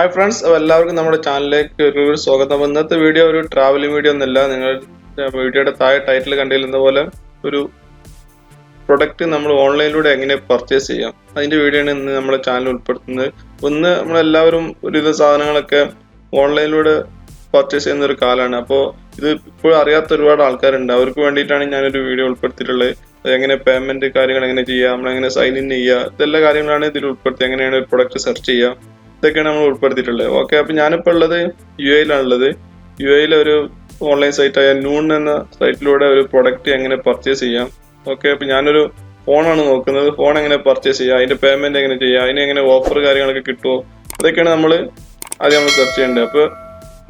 Hi friends, എല്ലാവർക്കും നമ്മുടെ ചാനലിലേക്ക് ഒരു സ്വാഗതം. ഇന്നത്തെ വീഡിയോ ഒരു ട്രാവലിംഗ് വീഡിയോ ഒന്നുമില്ല. നിങ്ങൾ വീഡിയോയുടെ താഴെ ടൈറ്റിൽ കണ്ടിരുന്ന പോലെ ഒരു പ്രൊഡക്റ്റ് നമ്മൾ ഓൺലൈനിലൂടെ എങ്ങനെ പർച്ചേസ് ചെയ്യാം, അതിന്റെ വീഡിയോ ആണ് ഇന്ന് നമ്മുടെ ചാനൽ ഉൾപ്പെടുത്തുന്നത്. ഒന്ന്, നമ്മളെല്ലാവരും ഒരുവിധ സാധനങ്ങളൊക്കെ ഓൺലൈനിലൂടെ പർച്ചേസ് ചെയ്യുന്ന ഒരു കാലമാണ്. അപ്പോൾ ഇത് ഇപ്പോൾ അറിയാത്ത ഒരുപാട് ആൾക്കാരുണ്ട്. അവർക്ക് വേണ്ടിയിട്ടാണ് ഞാനൊരു വീഡിയോ ഉൾപ്പെടുത്തിയിട്ടുള്ളത്. എങ്ങനെ പേയ്മെന്റ് കാര്യങ്ങൾ എങ്ങനെ ചെയ്യുക, നമ്മളെങ്ങനെ സൈൻ ഇൻ ചെയ്യുക, ഇതെല്ലാ കാര്യങ്ങളാണ് ഇതിൽ ഉൾപ്പെടുത്തി. എങ്ങനെയാണ് ഒരു പ്രൊഡക്റ്റ് സെർച്ച് ചെയ്യുക, ഇതൊക്കെയാണ് നമ്മൾ ഉൾപ്പെടുത്തിയിട്ടുള്ളത്. ഓക്കെ, അപ്പൊ ഞാനിപ്പോൾ ഉള്ളത് UAE-ലാണുള്ളത്. UAE-ലെ ഒരു ഓൺലൈൻ സൈറ്റായ നൂൺ എന്ന സൈറ്റിലൂടെ ഒരു പ്രൊഡക്റ്റ് എങ്ങനെ പർച്ചേസ് ചെയ്യാം. ഓക്കെ, അപ്പൊ ഞാനൊരു ഫോണാണ് നോക്കുന്നത്. ഫോൺ എങ്ങനെ പർച്ചേസ് ചെയ്യുക, അതിന്റെ പേയ്മെന്റ് എങ്ങനെ ചെയ്യുക, അതിന് എങ്ങനെ ഓഫർ കാര്യങ്ങളൊക്കെ കിട്ടുമോ, അതൊക്കെയാണ് നമ്മൾ സെർച്ച് ചെയ്യേണ്ടത്. അപ്പൊ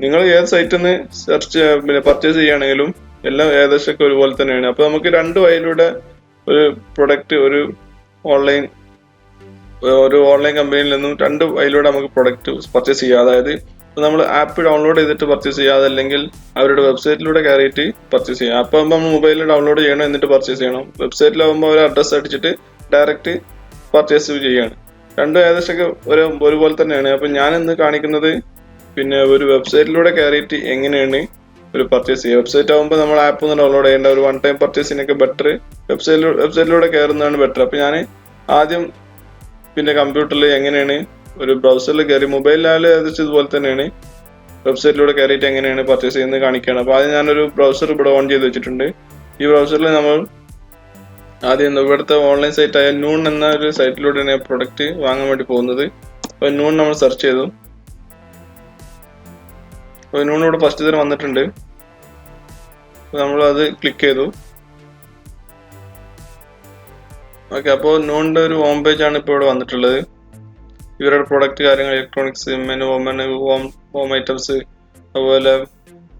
നിങ്ങൾ ഏത് സൈറ്റിൽ നിന്ന് പർച്ചേസ് ചെയ്യുകയാണെങ്കിലും എല്ലാം ഏകദേശമൊക്കെ ഒരുപോലെ തന്നെയാണ്. അപ്പൊ നമുക്ക് രണ്ട് വഴിയിലൂടെ ഒരു പ്രൊഡക്റ്റ് ഒരു ഓൺലൈൻ കമ്പനിയിൽ നിന്നും രണ്ട് വഴിയിലൂടെ നമുക്ക് പ്രൊഡക്റ്റ് പർച്ചേസ് ചെയ്യാം. അതായത് നമ്മൾ ആപ്പ് ഡൗൺലോഡ് ചെയ്തിട്ട് പർച്ചേസ് ചെയ്യുക, അതല്ലെങ്കിൽ അവരുടെ വെബ്സൈറ്റിലൂടെ കയറിയിട്ട് പർച്ചേസ് ചെയ്യാം. അപ്പോൾ നമ്മൾ മൊബൈലിൽ ഡൗൺലോഡ് ചെയ്യണം, എന്നിട്ട് പർച്ചേസ് ചെയ്യണം. വെബ്സൈറ്റിലാകുമ്പോൾ ഒരു അഡ്രസ്സ് അടിച്ചിട്ട് ഡയറക്റ്റ് പർച്ചേസ് ചെയ്യാണ്. രണ്ടും ഏകദേശമൊക്കെ ഒരുപോലെ തന്നെയാണ്. അപ്പം ഞാൻ ഇന്ന് കാണിക്കുന്നത് പിന്നെ ഒരു വെബ്സൈറ്റിലൂടെ കയറിയിട്ട് എങ്ങനെയാണ് ഒരു പർച്ചേസ് ചെയ്യുക. വെബ്സൈറ്റ് ആകുമ്പോൾ നമ്മൾ ആപ്പ് ഒന്ന് ഡൗൺലോഡ് ചെയ്യേണ്ട, ഒരു വൺ ടൈം പർച്ചേസിനൊക്കെ ബെറ്റർ വെബ്സൈറ്റിലൂടെ കയറുന്നതാണ് ബെറ്റർ. അപ്പം ഞാൻ ആദ്യം പിന്നെ കമ്പ്യൂട്ടറിൽ എങ്ങനെയാണ് ഒരു ബ്രൗസറിൽ കയറി, മൊബൈലിലായാലും ഏകദേശം ഇതുപോലെ തന്നെയാണ്, വെബ്സൈറ്റിലൂടെ കയറിയിട്ട് എങ്ങനെയാണ് പർച്ചേസ് ചെയ്യുന്നത് കാണിക്കുകയാണ്. അപ്പോൾ ആദ്യം ഞാനൊരു ബ്രൗസർ ഇവിടെ ഓൺ ചെയ്ത് വെച്ചിട്ടുണ്ട്. ഈ ബ്രൗസറിൽ നമ്മൾ ആദ്യം ഇവിടുത്തെ ഓൺലൈൻ സൈറ്റായ നൂൺ എന്ന ഒരു സൈറ്റിലൂടെയാണ് പ്രൊഡക്റ്റ് വാങ്ങാൻ വേണ്ടി പോകുന്നത്. അപ്പോൾ നൂൺ നമ്മൾ സെർച്ച് ചെയ്തു. അപ്പോൾ നൂൺ ഇവിടെ ഫസ്റ്റ് തന്നെ വന്നിട്ടുണ്ട്. നമ്മൾ അത് ക്ലിക്ക് ചെയ്തു. ഓക്കെ, അപ്പോൾ നൂണിന്റെ ഒരു ഹോം പേജ് ആണ് ഇപ്പോൾ ഇവിടെ വന്നിട്ടുള്ളത്. ഇവരുടെ പ്രൊഡക്റ്റ് കാര്യങ്ങൾ, ഇലക്ട്രോണിക്സ്, മെനു, ഹോം ഐറ്റംസ്, അതുപോലെ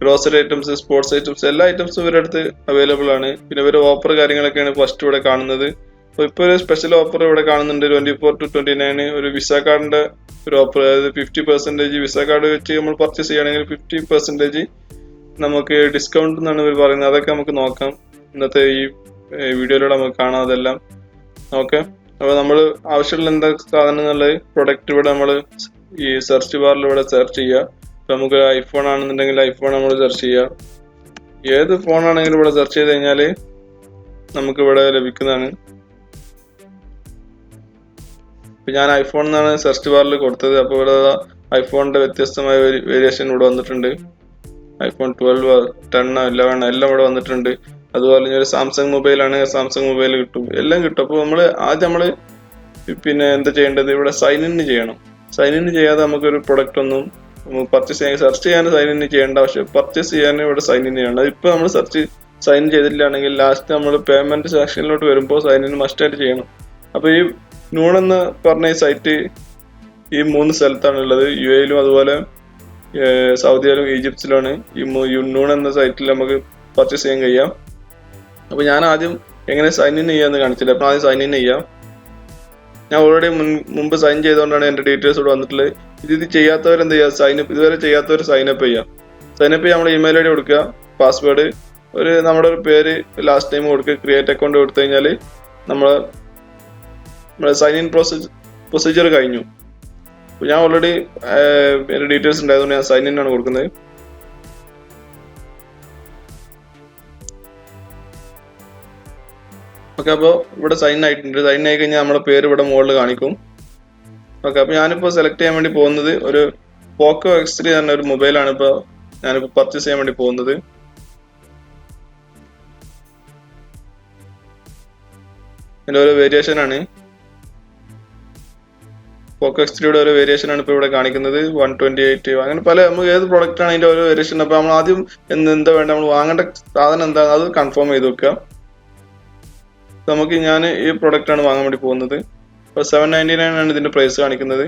ഗ്രോസറി ഐറ്റംസ്, സ്പോർട്സ് ഐറ്റംസ്, എല്ലാ ഐറ്റംസും ഇവരുടെ അടുത്ത് അവൈലബിൾ ആണ്. പിന്നെ ഇവരുടെ ഓഫർ കാര്യങ്ങളൊക്കെയാണ് ഫസ്റ്റ് ഇവിടെ കാണുന്നത്. അപ്പോൾ ഇപ്പോൾ ഒരു സ്പെഷ്യൽ ഓഫർ ഇവിടെ കാണുന്നുണ്ട്. 24 to 29 ഒരു വിസ കാർഡിന്റെ ഒരു ഓഫർ, അതായത് 50% വിസ കാർഡ് വെച്ച് നമ്മൾ പർച്ചേസ് ചെയ്യുകയാണെങ്കിൽ 50% നമുക്ക് ഡിസ്കൗണ്ട് എന്നാണ് ഇവർ പറയുന്നത്. അതൊക്കെ നമുക്ക് നോക്കാം. ഇന്നത്തെ ഈ വീഡിയോയിലൂടെ നമുക്ക് കാണാം അതെല്ലാം. ഓക്കെ, അപ്പോൾ നമ്മൾ ആവശ്യമുള്ള എന്താ സാധനം എന്നുള്ളത് പ്രൊഡക്റ്റ് ഇവിടെ നമ്മൾ ഈ സെർച്ച് ബാറിലൂടെ സെർച്ച് ചെയ്യുക. ഇപ്പം നമുക്ക് ഐഫോൺ ആണെന്നുണ്ടെങ്കിൽ ഐഫോൺ നമ്മൾ സെർച്ച് ചെയ്യുക. ഏത് ഫോൺ ആണെങ്കിലും ഇവിടെ സെർച്ച് ചെയ്ത് കഴിഞ്ഞാൽ നമുക്ക് ഇവിടെ ലഭിക്കുന്നതാണ്. ഇപ്പം ഞാൻ ഐഫോൺ എന്നാണ് സെർച്ച് ബാറിൽ കൊടുത്തത്. അപ്പോൾ ഇവിടെ ഐഫോണിന്റെ വ്യത്യസ്തമായ വേരിയേഷൻ ഇവിടെ വന്നിട്ടുണ്ട്. ഐഫോൺ 12, 10, 11 എല്ലാം ഇവിടെ വന്നിട്ടുണ്ട്. അതുപോലെ ഒരു സാംസങ് മൊബൈലാണ്, സാംസങ് മൊബൈൽ കിട്ടും, എല്ലാം കിട്ടും. അപ്പോൾ ആദ്യം പിന്നെ എന്താ ചെയ്യേണ്ടത്, ഇവിടെ സൈൻ ഇൻ ചെയ്യണം. സൈൻ ഇൻ ചെയ്യാതെ നമുക്കൊരു പ്രൊഡക്റ്റ് ഒന്നും പർച്ചേസ് ചെയ്യാൻ, സെർച്ച് ചെയ്യാൻ സൈൻ ഇൻ ചെയ്യേണ്ട, പക്ഷെ പർച്ചേസ് ചെയ്യാൻ ഇവിടെ സൈൻ ഇൻ ചെയ്യണം. ഇപ്പൊ നമ്മൾ സൈൻ ചെയ്തിട്ടില്ലാണെങ്കിൽ ലാസ്റ്റ് നമ്മൾ പേയ്മെന്റ് സെക്ഷനിലോട്ട് വരുമ്പോൾ സൈൻ ഇൻ മസ്റ്റായിട്ട് ചെയ്യണം. അപ്പൊ ഈ നൂൺ എന്ന് പറഞ്ഞ ഈ സൈറ്റ് ഈ 3 സ്ഥലത്താണ് ഉള്ളത്. UAE-ലും അതുപോലെ സൗദിയിലും ഈജിപ്തിലുമാണ് ഈ നൂൺ എന്ന സൈറ്റിൽ നമുക്ക് പർച്ചേസ് ചെയ്യാൻ കഴിയാം. അപ്പൊ ഞാൻ ആദ്യം എങ്ങനെ സൈൻ ഇൻ ചെയ്യാന്ന് കാണിച്ചില്ല. അപ്പൊ ആദ്യം സൈൻ ഇൻ ചെയ്യാം. ഞാൻ ഓൾറെഡി മുമ്പ് സൈൻ ചെയ്തുകൊണ്ടാണ് എന്റെ ഡീറ്റെയിൽസ് ഇവിടെ വന്നിട്ടുള്ളത്. ഇത് ചെയ്യാത്തവർ എന്ത് ചെയ്യുക, ഇതുവരെ ചെയ്യാത്തവർ സൈനപ്പ് ചെയ്യാം. സൈനപ്പ് ചെയ്യാൻ നമ്മുടെ ഇമെയിൽ ID കൊടുക്കുക, പാസ്വേഡ്, നമ്മുടെ ഒരു പേര്, ലാസ്റ്റ് ടൈം കൊടുക്കുക, ക്രിയേറ്റ് അക്കൗണ്ട് കൊടുത്തു കഴിഞ്ഞാൽ നമ്മുടെ സൈൻ ഇൻ പ്രൊസീജിയർ കഴിഞ്ഞു. ഞാൻ ഓൾറെഡി എന്റെ ഡീറ്റെയിൽസ് ഉണ്ടായതുകൊണ്ട് ഞാൻ സൈൻ ഇൻ ആണ് കൊടുക്കുന്നത്. ഓക്കെ, അപ്പോൾ ഇവിടെ സൈൻ ആയിട്ടുണ്ട്. സൈൻ ആയി കഴിഞ്ഞാൽ നമ്മുടെ പേര് ഇവിടെ മുകളിൽ കാണിക്കും. ഓക്കെ, അപ്പോൾ ഞാനിപ്പോൾ സെലക്ട് ചെയ്യാൻ വേണ്ടി പോകുന്നത് ഒരു പോക്കോ X3 എന്ന ഒരു മൊബൈലാണ് ഇപ്പോൾ ഞാനിപ്പോൾ പർച്ചേസ് ചെയ്യാൻ വേണ്ടി പോകുന്നത്. ഇതിന്റെ ഒരു വേരിയേഷൻ ആണ്, പോക്കോ X3യുടെ ഒരു വേരിയേഷൻ ആണ് ഇപ്പോൾ ഇവിടെ കാണിക്കുന്നത്. 128 അങ്ങനെ പല, നമുക്ക് ഏത് പ്രൊഡക്റ്റ് ആണ് അതിന്റെ ഒരു വേരിയേഷൻ. അപ്പോൾ നമ്മൾ ആദ്യം എന്താ വേണ്ട, നമ്മൾ വാങ്ങേണ്ട സാധനം എന്താ അത് കൺഫേം ചെയ്ത് വെക്കുക. ഞാൻ ഈ പ്രൊഡക്റ്റ് ആണ് വാങ്ങാൻ വേണ്ടി പോകുന്നത്. അപ്പോൾ 799 ആണ് ഇതിന്റെ പ്രൈസ് കാണിക്കുന്നത്.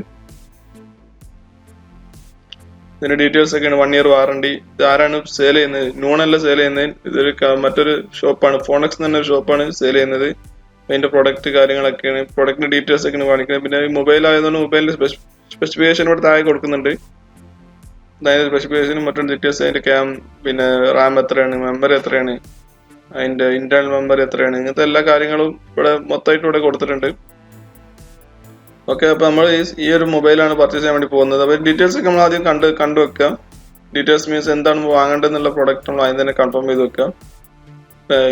ഇതിന്റെ ഡീറ്റെയിൽസ് ഒക്കെയാണ്. 1 year വാറണ്ടി. ഇത് ആരാണ് സെയിൽ ചെയ്യുന്നത്, നൂണല്ല സെയിൽ ചെയ്യുന്നത്, ഇതൊരു മറ്റൊരു ഷോപ്പാണ്, ഫോണക്സ് എന്ന ഒരു ഷോപ്പാണ് സെയിൽ ചെയ്യുന്നത്. അതിന്റെ പ്രൊഡക്റ്റ് കാര്യങ്ങളൊക്കെയാണ്, പ്രൊഡക്റ്റിന്റെ ഡീറ്റെയിൽസ് ഒക്കെയാണ് കാണിക്കുന്നത്. പിന്നെ മൊബൈൽ ആയതുകൊണ്ട് മൊബൈലിന്റെ സ്പെസിഫിക്കേഷൻ ഇവിടെ താഴെ കൊടുക്കുന്നുണ്ട്. അതിന്റെ സ്പെസിഫിക്കേഷനും മറ്റൊരു ഡീറ്റെയിൽസ്, അതിന്റെ പിന്നെ റാം എത്രയാണ്, മെമ്മറി എത്രയാണ്, അതിന്റെ ഇന്റേണൽ മെമ്മറി എത്രയാണ്, ഇങ്ങനത്തെ എല്ലാ കാര്യങ്ങളും ഇവിടെ മൊത്തമായിട്ട് ഇവിടെ കൊടുത്തിട്ടുണ്ട്. ഓക്കെ, അപ്പോൾ നമ്മൾ ഈ ഒരു മൊബൈലാണ് പർച്ചേസ് ചെയ്യാൻ വേണ്ടി പോകുന്നത്. അപ്പോൾ ഡീറ്റെയിൽസ് ഒക്കെ നമ്മൾ ആദ്യം കണ്ടു വെക്കുക. ഡീറ്റെയിൽസ് മീൻസ് എന്താണ് വാങ്ങേണ്ടതെന്നുള്ള പ്രൊഡക്റ്റ് നമ്മൾ ആദ്യം തന്നെ കൺഫേം ചെയ്ത് വെക്കുക.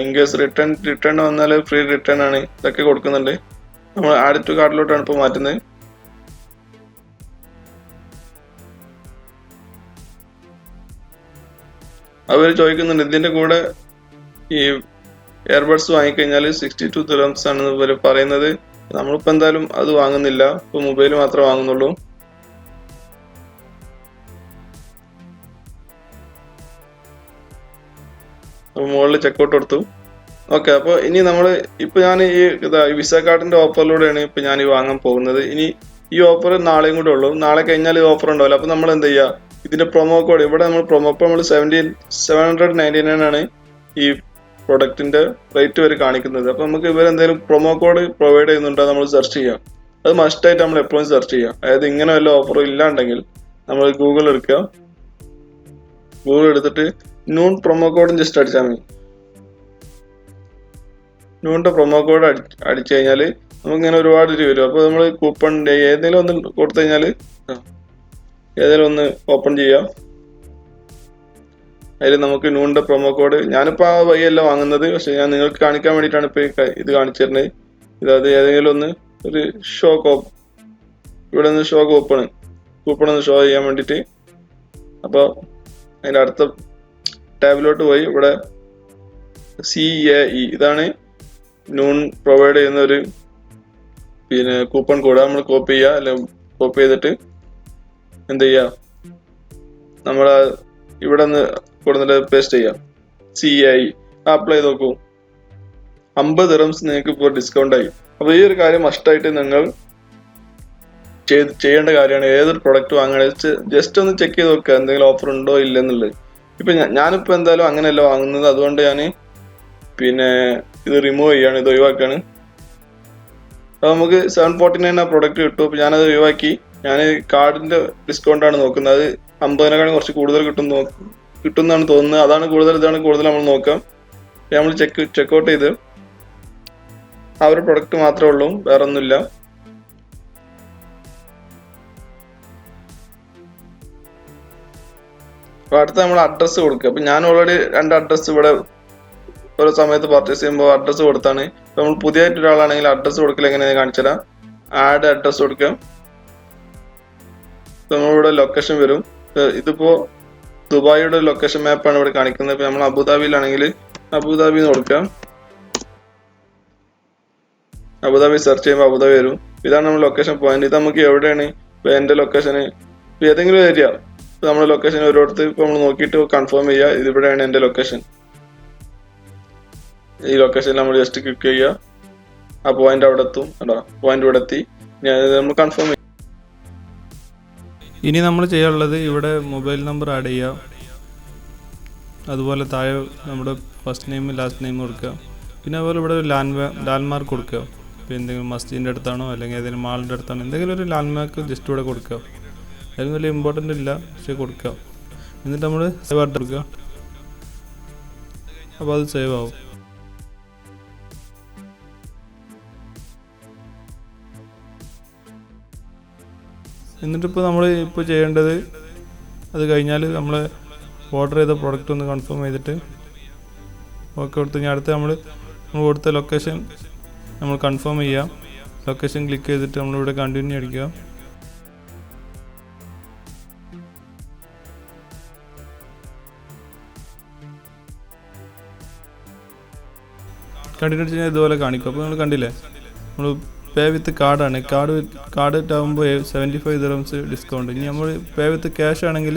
ഇൻ കേസ് റിട്ടേൺ വന്നാൽ ഫ്രീ റിട്ടേൺ ആണ്, ഇതൊക്കെ കൊടുക്കുന്നുണ്ട്. നമ്മൾ ആഡ് ടു കാർഡിലോട്ടാണ് ഇപ്പോൾ മാറ്റുന്നത്. അവർ ചോദിക്കുന്നുണ്ട് ഇതിന്റെ കൂടെ ഈ എയർബഡ്സ് വാങ്ങിക്കഴിഞ്ഞാൽ 62 ദിർഹംസ് ആണ് ഇവർ പറയുന്നത്. നമ്മളിപ്പോൾ എന്തായാലും അത് വാങ്ങുന്നില്ല, ഇപ്പോൾ മൊബൈൽ മാത്രമേ വാങ്ങുന്നുള്ളൂ. അപ്പോൾ മുകളിൽ ചെക്കൗട്ട് കൊടുത്തു. ഓക്കെ, അപ്പോൾ ഇനി നമ്മൾ ഇപ്പോൾ ഞാൻ ഈ വിസ കാർഡിന്റെ ഓഫറിലൂടെയാണ് ഇപ്പോൾ ഞാൻ ഈ വാങ്ങാൻ പോകുന്നത്. ഇനി ഈ ഓഫർ നാളെയും കൂടെ ഉള്ളൂ. നാളെ കഴിഞ്ഞാൽ ഈ ഓഫർ ഉണ്ടാവില്ല. അപ്പോൾ നമ്മൾ എന്ത് ചെയ്യുക, ഇതിന്റെ പ്രൊമോ കോഡ് ഇവിടെ നമ്മൾ ഇപ്പോൾ നമ്മൾ 799 ആണ് ഈ പ്രൊഡക്റ്റിന്റെ റേറ്റ് വരെ കാണിക്കുന്നത്. അപ്പോൾ നമുക്ക് ഇവരെന്തെങ്കിലും പ്രൊമോ കോഡ് പ്രൊവൈഡ് ചെയ്യുന്നുണ്ടോ നമ്മൾ സെർച്ച് ചെയ്യാം. അത് മസ്റ്റായിട്ട് നമ്മൾ എപ്പോഴും സെർച്ച് ചെയ്യാം. അതായത് ഇങ്ങനെ വല്ല ഓഫറും ഇല്ലാണ്ടെങ്കിൽ നമ്മൾ ഗൂഗിൾ എടുക്കുക. ഗൂഗിൾ എടുത്തിട്ട് നൂൺ പ്രൊമോ കോഡും ജസ്റ്റ് അടിച്ചാൽ മതി. നൂണിന്റെ പ്രൊമോ കോഡ് അടിച്ചു കഴിഞ്ഞാൽ നമുക്കിങ്ങനെ ഒരുപാട് രൂപ വരും. അപ്പോൾ നമ്മൾ കൂപ്പണിന്റെ ഏതെങ്കിലും ഒന്ന് കൊടുത്തു കഴിഞ്ഞാൽ ഏതെങ്കിലും ഒന്ന് ഓപ്പൺ ചെയ്യാം. അതിൽ നമുക്ക് നൂണിന്റെ പ്രൊമോ കോഡ്, ഞാനിപ്പോൾ ആ വഴിയല്ല വാങ്ങുന്നത്, പക്ഷെ ഞാൻ നിങ്ങൾക്ക് കാണിക്കാൻ വേണ്ടിയിട്ടാണ് ഇപ്പോൾ ഇത് കാണിച്ചു തരുന്നത്. ഇതായത് ഏതെങ്കിലും ഒന്ന് ഒരു ഇവിടെ നിന്ന് ഷോ കൂപ്പൺ ഒന്ന് ഷോ ചെയ്യാൻ വേണ്ടിയിട്ട്. അപ്പോൾ അതിൻ്റെ അടുത്ത ടാബിലോട്ട് പോയി ഇവിടെ CAE ഇതാണ് നൂൺ പ്രൊവൈഡ് ചെയ്യുന്ന ഒരു കൂപ്പൺ കോഡ്. നമ്മൾ കോപ്പി ചെയ്യുക, അല്ലെങ്കിൽ കോപ്പി ചെയ്തിട്ട് എന്ത് ചെയ്യുക, നമ്മൾ ഇവിടെ നിന്ന് കൊടുത്തിട്ട് പേസ്റ്റ് ചെയ്യാം. CAE അപ്ലൈ ചെയ്ത് നോക്കൂ. 50 ദിർഹംസ് നിങ്ങൾക്ക് ഇപ്പോൾ ഡിസ്കൗണ്ട് ആയി. അപ്പോൾ ഈ ഒരു കാര്യം മസ്റ്റായിട്ട് നിങ്ങൾ ചെയ്യേണ്ട കാര്യമാണ്. ഏതൊരു പ്രൊഡക്റ്റ് വാങ്ങുകയാണെങ്കിൽ ജസ്റ്റ് ഒന്ന് ചെക്ക് ചെയ്ത് നോക്കുക എന്തെങ്കിലും ഓഫർ ഉണ്ടോ ഇല്ലെന്നുള്ളത്. ഇപ്പം ഞാനിപ്പോൾ എന്തായാലും അങ്ങനെയല്ല വാങ്ങുന്നത്, അതുകൊണ്ട് ഞാൻ ഇത് റിമൂവ് ചെയ്യാണ്, ഇത് ഒഴിവാക്കാണ്. അപ്പോൾ നമുക്ക് 749 ആ പ്രൊഡക്റ്റ് കിട്ടും. അപ്പോൾ ഞാനത് ഒഴിവാക്കി. ഞാൻ കാർഡിന്റെ ഡിസ്കൗണ്ട് ആണ് നോക്കുന്നത്. അത് 50-നേക്കാളും കുറച്ച് കൂടുതൽ കിട്ടുമെന്നാണ് തോന്നുന്നത്. അതാണ് കൂടുതൽ നമ്മൾ നോക്കാം. നമ്മൾ ചെക്കൗട്ട് ചെയ്ത് ആ ഒരു പ്രൊഡക്റ്റ് മാത്രമേ ഉള്ളൂ, വേറെ ഒന്നുമില്ല. അപ്പോൾ അടുത്ത നമ്മൾ അഡ്രസ്സ് കൊടുക്കുക. അപ്പം ഞാൻ ഓൾറെഡി 2 അഡ്രസ്സ് ഇവിടെ ഓരോ സമയത്ത് പർച്ചേസ് ചെയ്യുമ്പോൾ അഡ്രസ്സ് കൊടുത്താണ്. ഇപ്പം നമ്മൾ പുതിയതായിട്ട് ഒരാളാണെങ്കിൽ അഡ്രസ്സ് കൊടുക്കൽ എങ്ങനെയാണ് കാണിച്ചുതരാം. ആഡ് അഡ്രസ്സ് കൊടുക്കുക. നമ്മളിവിടെ ലൊക്കേഷൻ വരും. ഇതിപ്പോ ദുബായിയുടെ ലൊക്കേഷൻ മാപ്പാണ് ഇവിടെ കാണിക്കുന്നത്. ഇപ്പൊ നമ്മൾ അബുദാബിയിലാണെങ്കിൽ അബുദാബി കൊടുക്കാം. അബുദാബി സെർച്ച് ചെയ്യുമ്പോൾ അബുദാബി വരും. ഇതാണ് നമ്മുടെ ലൊക്കേഷൻ പോയിന്റ്. ഇത് നമുക്ക് എവിടെയാണ് എന്റെ ലൊക്കേഷന് ഏതെങ്കിലും ഏരിയ നമ്മുടെ ലൊക്കേഷൻ ഓരോരുത്തർ ഇപ്പൊ നമ്മൾ നോക്കിയിട്ട് കൺഫേം ചെയ്യുക. ഇതിവിടെയാണ് എന്റെ ലൊക്കേഷൻ. ഈ ലൊക്കേഷനിൽ നമ്മൾ ജസ്റ്റ് ക്ലിക്ക് ചെയ്യുക. ആ പോയിന്റ് അവിടെ എത്തും. പോയിന്റ് ഇവിടെ എത്തി. നമ്മൾ കൺഫേം ചെയ്യും. ഇനി നമ്മൾ ചെയ്യാനുള്ളത് ഇവിടെ മൊബൈൽ നമ്പർ ആഡ് ചെയ്യുക. അതുപോലെ താഴെ നമ്മുടെ ഫസ്റ്റ് നെയിം ലാസ്റ്റ് നെയിം കൊടുക്കുക. പിന്നെ അതുപോലെ ഇവിടെ ഒരു ലാൻഡ്മാർക്ക് കൊടുക്കുക. ഇപ്പോൾ എന്തെങ്കിലും മസ്ജിദിൻ്റെ അടുത്താണോ അല്ലെങ്കിൽ ഏതെങ്കിലും മാളിൻ്റെ അടുത്താണോ എന്തെങ്കിലും ഒരു ലാൻഡ്മാർക്ക് ജസ്റ്റ് ഇവിടെ കൊടുക്കുക. അതിന് വലിയ ഇമ്പോർട്ടൻ്റ് ഇല്ല, പക്ഷേ കൊടുക്കുക. എന്നിട്ട് നമ്മൾ സേവ് ആയിട്ട് കൊടുക്കുക. അപ്പോൾ അത് സേവ് ആവും. എന്നിട്ടിപ്പോൾ നമ്മൾ ഇപ്പോൾ ചെയ്യേണ്ടത് അത് കഴിഞ്ഞാൽ നമ്മൾ ഓർഡർ ചെയ്ത പ്രോഡക്റ്റ് ഒന്ന് കൺഫേം ചെയ്തിട്ട് ഓക്കെ കൊടുത്ത് കഴിഞ്ഞാൽ അടുത്ത് നമ്മൾ കൊടുത്ത ലൊക്കേഷൻ നമ്മൾ കൺഫേം ചെയ്യാം. ലൊക്കേഷൻ ക്ലിക്ക് ചെയ്തിട്ട് നമ്മളിവിടെ കണ്ടിന്യൂ അടിക്കുക. കണ്ടിന്യൂ അടിച്ച് കഴിഞ്ഞാൽ ഇതുപോലെ കാണിക്കും. അപ്പോൾ നിങ്ങൾ കണ്ടില്ലേ, നമ്മൾ പേ വിത്ത് കാർഡാണ്. കാർഡ് ആകുമ്പോൾ 75 ദിർഹംസ് ഡിസ്കൗണ്ട്. ഇനി നമ്മൾ പേ വിത്ത് ക്യാഷ് ആണെങ്കിൽ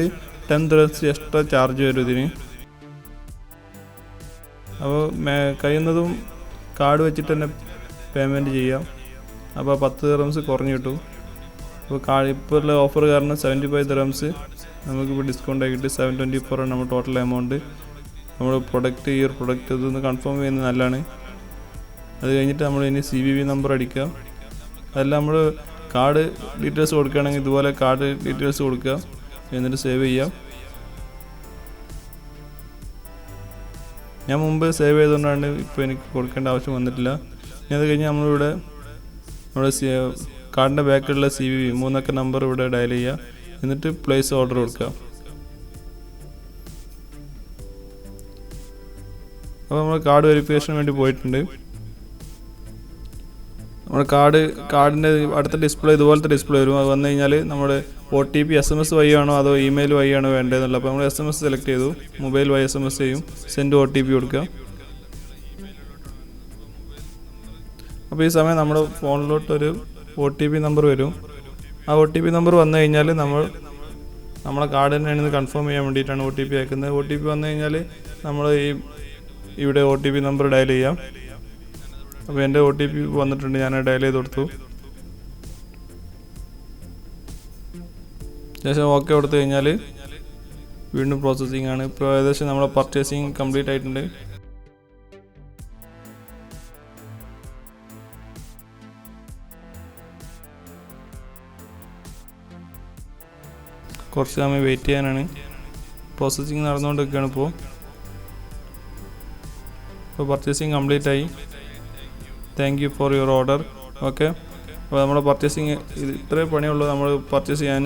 10 ദിർഹംസ് എക്സ്ട്രാ ചാർജ് വരും ഇതിന്. അപ്പോൾ കഴിയുന്നതും കാർഡ് വെച്ചിട്ട് തന്നെ പേയ്മെൻറ്റ് ചെയ്യാം. അപ്പോൾ 10 ദിർഹംസ് കുറഞ്ഞ് കിട്ടും. അപ്പോൾ ഇപ്പോൾ ഉള്ള ഓഫർ കാരണം 75 ദിർഹംസ് നമുക്കിപ്പോൾ ഡിസ്കൗണ്ട് ആക്കിയിട്ട് 724 ആണ് നമ്മൾ ടോട്ടൽ എമൗണ്ട്. നമ്മൾ ഈ ഒരു പ്രൊഡക്റ്റ് ഇതൊന്ന് കൺഫേം ചെയ്യുന്നത് നല്ലതാണ്. അത് കഴിഞ്ഞിട്ട് നമ്മൾ ഇനി CVV നമ്പർ അടിക്കുക. അതെല്ലാം നമ്മൾ കാർഡ് ഡീറ്റെയിൽസ് കൊടുക്കുകയാണെങ്കിൽ ഇതുപോലെ കാർഡ് ഡീറ്റെയിൽസ് കൊടുക്കുക. എന്നിട്ട് സേവ് ചെയ്യാം. ഞാൻ മുമ്പ് സേവ് ചെയ്തുകൊണ്ടാണ് ഇപ്പോൾ എനിക്ക് കൊടുക്കേണ്ട ആവശ്യം വന്നിട്ടില്ല. ഇനി അത് കഴിഞ്ഞ് നമ്മളിവിടെ നമ്മുടെ കാർഡിൻ്റെ ബാക്കിലുള്ള CVV 3 നമ്പർ ഇവിടെ ഡയൽ ചെയ്യുക. എന്നിട്ട് പ്ലേസ് ഓർഡർ കൊടുക്കുക. അപ്പോൾ നമ്മൾ കാർഡ് വെരിഫിക്കേഷന് വേണ്ടി പോയിട്ടുണ്ട്. നമ്മുടെ കാർഡിൻ്റെ അടുത്ത ഡിസ്പ്ലേ ഇതുപോലത്തെ ഡിസ്പ്ലേ വരും. അത് വന്നു കഴിഞ്ഞാൽ നമ്മുടെ OTP SMS വഴിയാണോ അതോ ഇമെയിൽ വഴിയാണോ വേണ്ടതെന്നുള്ള. അപ്പോൾ നമ്മൾ SMS സെലക്ട് ചെയ്തു. മൊബൈൽ വഴി SMS ചെയ്യും. സെൻഡ് OTP കൊടുക്കുക. അപ്പോൾ ഈ സമയം നമ്മുടെ ഫോണിലോട്ടൊരു OTP നമ്പർ വരും. ആ OTP നമ്പർ വന്നു കഴിഞ്ഞാൽ നമ്മളെ കാർഡ് തന്നെയാണെന്ന് കൺഫേം ചെയ്യാൻ വേണ്ടിയിട്ടാണ് OTP അയക്കുന്നത്. OTP വന്നു കഴിഞ്ഞാൽ നമ്മൾ ഇവിടെ OTP നമ്പർ ഡയൽ ചെയ്യാം. അപ്പോൾ എൻ്റെ OTP വന്നിട്ടുണ്ട്, ഞാൻ ഡയൽ ചെയ്ത് കൊടുത്തു. ശേഷം ഓക്കെ കൊടുത്തു കഴിഞ്ഞാൽ വീണ്ടും പ്രോസസ്സിംഗ് ആണ്. ഇപ്പോൾ ഏകദേശം നമ്മളെ പർച്ചേസിങ് കംപ്ലീറ്റ് ആയിട്ടുണ്ട്. കുറച്ച് സമയം വെയിറ്റ് ചെയ്യാനാണ്. പ്രോസസ്സിങ് നടന്നുകൊണ്ടിരിക്കുകയാണ് ഇപ്പോൾ പർച്ചേസിങ് കംപ്ലീറ്റ് ആയി. Thank you for your order. Okay, അപ്പോൾ നമ്മുടെ പർച്ചേസിങ് ഇത്രയും പണിയുള്ളൂ. നമ്മൾ പർച്ചേസ് ചെയ്യാൻ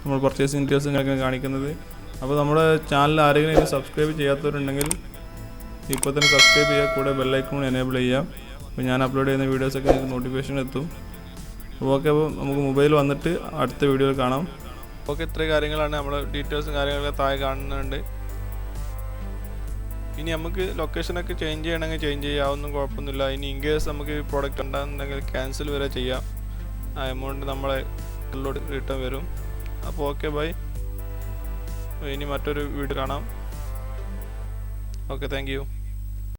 നമ്മൾ പർച്ചേസിങ് ഡീറ്റെയിൽസ് ഇങ്ങനെയൊക്കെ കാണിക്കുന്നത്. അപ്പോൾ നമ്മുടെ ചാനൽ ആരെങ്കിലും ഇനി സബ്സ്ക്രൈബ് ചെയ്യാത്തവരുണ്ടെങ്കിൽ ഇപ്പോൾ തന്നെ സബ്സ്ക്രൈബ് ചെയ്യുക. കൂടെ ബെല്ലൈക്കൺ എനേബിൾ ചെയ്യാം. അപ്പോൾ ഞാൻ അപ്ലോഡ് ചെയ്യുന്ന വീഡിയോസൊക്കെ നിങ്ങൾക്ക് നോട്ടിഫിക്കേഷൻ എത്തും. ഓക്കെ, അപ്പോൾ നമുക്ക് മൊബൈൽ വന്നിട്ട് അടുത്ത വീഡിയോയിൽ കാണാം. ഓക്കെ, ഇത്രയും കാര്യങ്ങളാണ് നമ്മുടെ ഡീറ്റെയിൽസും കാര്യങ്ങളൊക്കെ താഴെ കാണുന്നുണ്ട്. ഇനി നമുക്ക് ലൊക്കേഷനൊക്കെ ചേഞ്ച് ചെയ്യണമെങ്കിൽ ചേഞ്ച് ചെയ്യാവുന്ന കുഴപ്പമൊന്നുമില്ല. ഇനി ഇൻ കേസ് നമുക്ക് പ്രോഡക്റ്റ് ഉണ്ടാകുന്നുണ്ടെങ്കിൽ ക്യാൻസൽ വരെ ചെയ്യാം. ആ എമൗണ്ട് നമ്മളെ റിട്ടേൺ വരും. അപ്പോൾ ഓക്കെ, ബൈ. ഇനി മറ്റൊരു വീഡിയോ കാണാം. Okay, thank you.